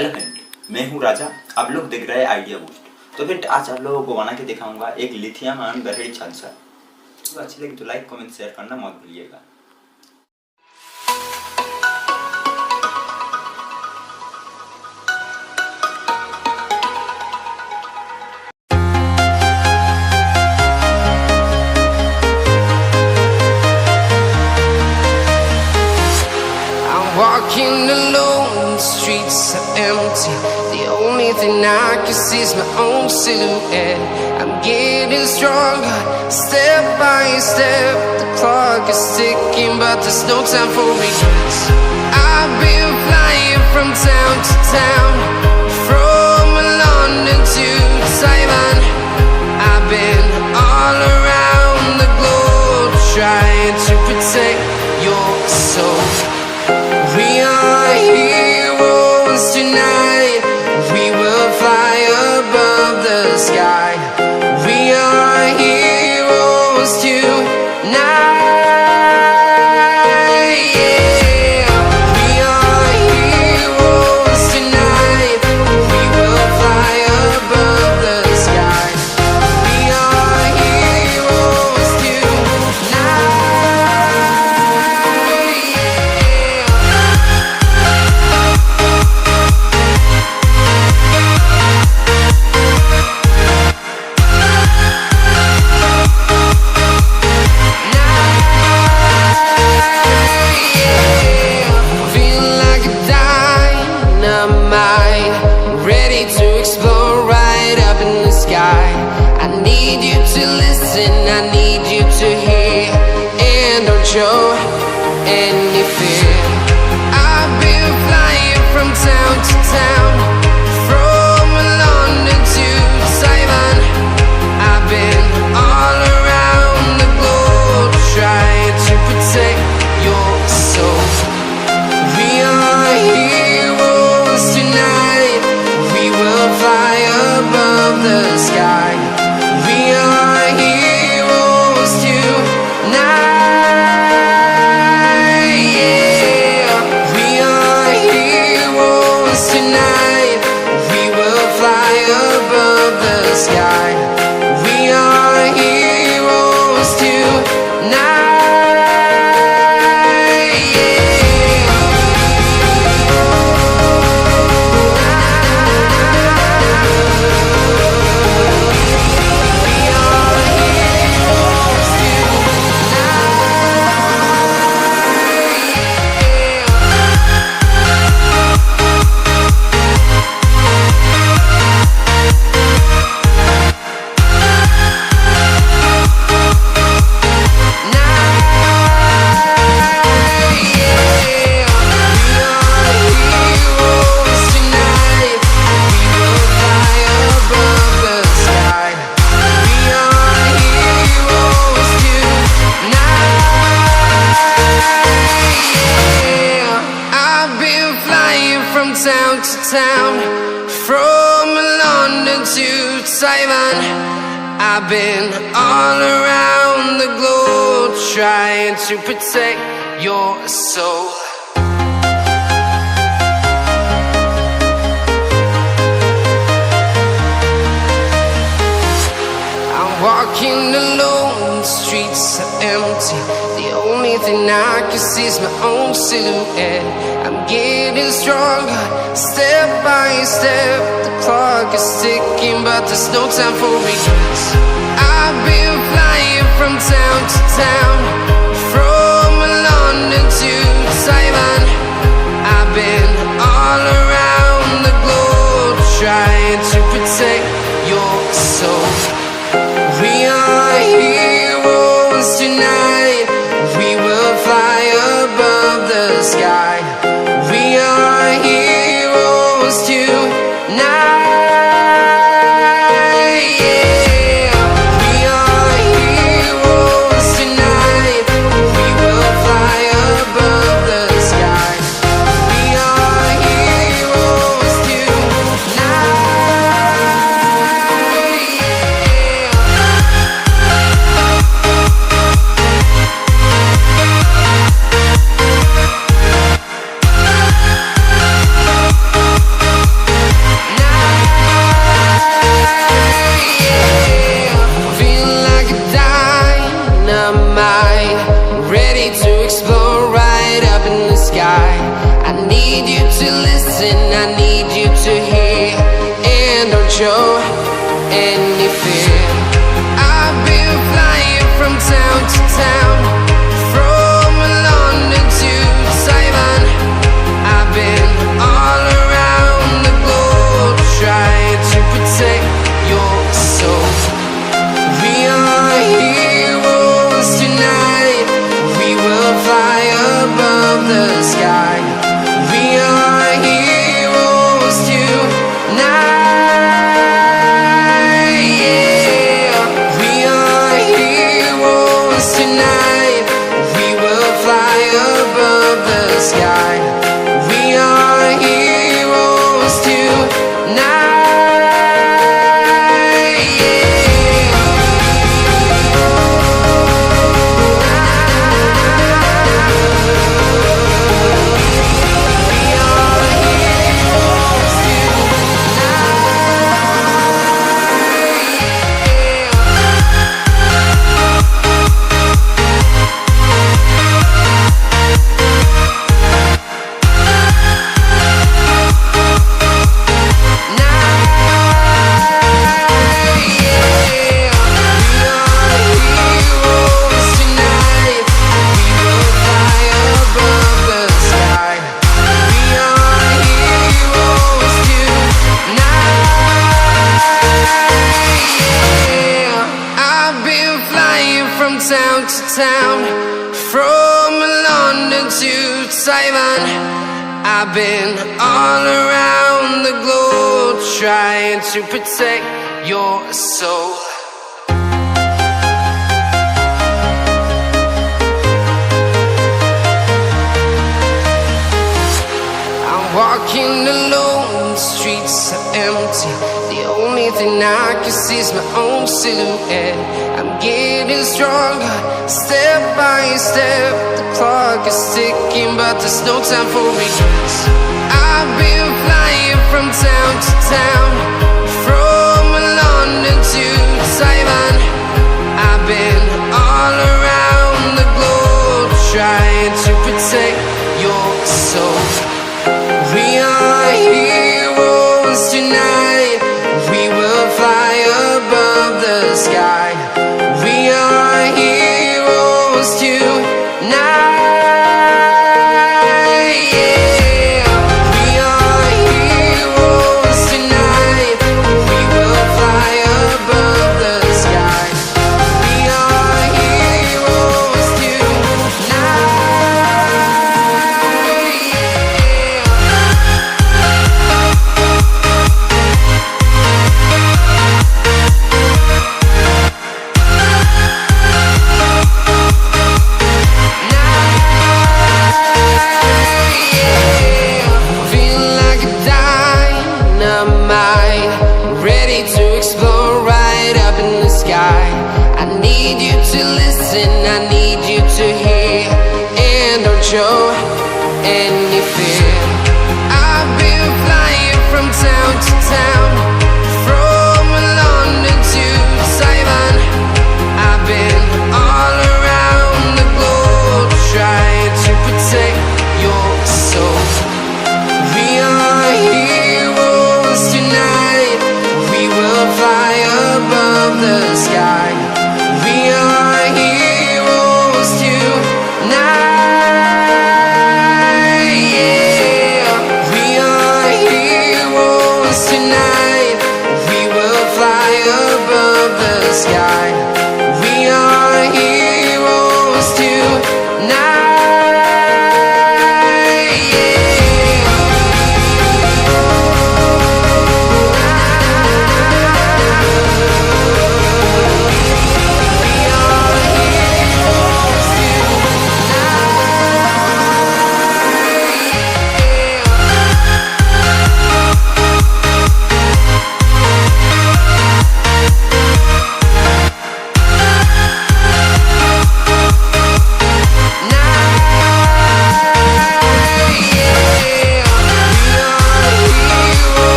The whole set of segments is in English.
Hello friend, मैं हूँ राजा। आप लोग देख रहे हैं आइडिया बूस्ट। तो फ्रेंड, आज आप लोगों को बना के दिखाऊंगा एक लिथियम आयन बैटरी चार्जर। तो अच्छी लगी तो लाइक कमेंट शेयर करना मत भूलिएगा। Walking alone, the streets are empty. The only thing I can see is my own silhouette. I'm getting stronger, step by step. The clock is ticking, but there's no time for regrets. I've been flying from town to town, from London to Taiwan. I've been all around the globe, trying to protect your soul. We are heroes tonight. We will fly above the sky. We are heroes tonight. Yeah. We are heroes tonight. We will fly above the sky. We are heroes tonight. I need you to hear and don't show any fear. I've been flying from town to town, from London to Taiwan. I've been all around the globe, trying to protect your soul. We are heroes tonight. We will fly above the sky. We are heroes tonight. Yeah. We are heroes tonight. We will fly above the sky. We are heroes tonight. Town to town, from London to Taiwan. I've been all around the globe, trying to protect your soul. I'm walking alone, the streets are empty. The only thing I can see is my own silhouette. I'm getting stronger, step by step. The clock is ticking, but there's no time for regrets. I've been flying from town to town, from London to Taiwan. I've been all around the globe, trying to protect your soul. We are heroes tonight. We will fly above the sky. We are heroes tonight. Yeah. We are heroes tonight. need you to listen, I need you to hear, and don't show any fear. I've been flying from town to town, from London to Taiwan. I've been all around the globe trying to protect your soul. We are heroes tonight, we will fly above the sky. We are heroes tonight, yeah. We are heroes tonight, we will fly above the sky. We are heroes tonight, yeah. We are heroes town to town, from London to Taiwan. I've been all around the globe trying to protect your soul. I'm walking alone, the streets are empty. The only thing I can see is my own silhouette. I'm getting stronger, step by step. The clock is ticking, but there's no time for regrets. I've been flying from town to town, from London to Taiwan. I've been all around the globe trying to protect your soul. We are heroes tonight, we will fly above the sky. We are heroes tonight, yeah. We are heroes tonight, we will fly above the sky. We are heroes tonight, yeah. Feel like a dynamite, ready to explode right up in the sky. I need you to listen, I need you to hear, and don't show any fear. I've been flying from town to town, from London to Taiwan. I've been all around the globe trying to protect your soul. We are heroes tonight, we will fly above the sky. We are heroes tonight, yeah. We are heroes tonight.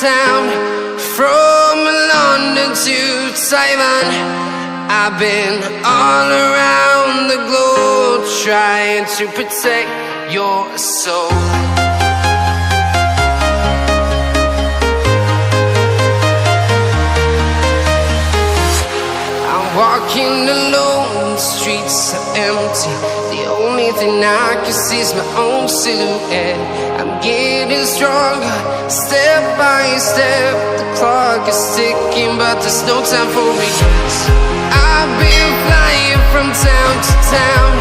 town, from London to Taiwan. I've been all around the globe trying to protect your soul. I'm walking alone, the streets are empty. The only thing I can see is my own silhouette. I'm getting stronger, step by step. The clock is ticking, but there's no time for regrets. I've been flying from town to town,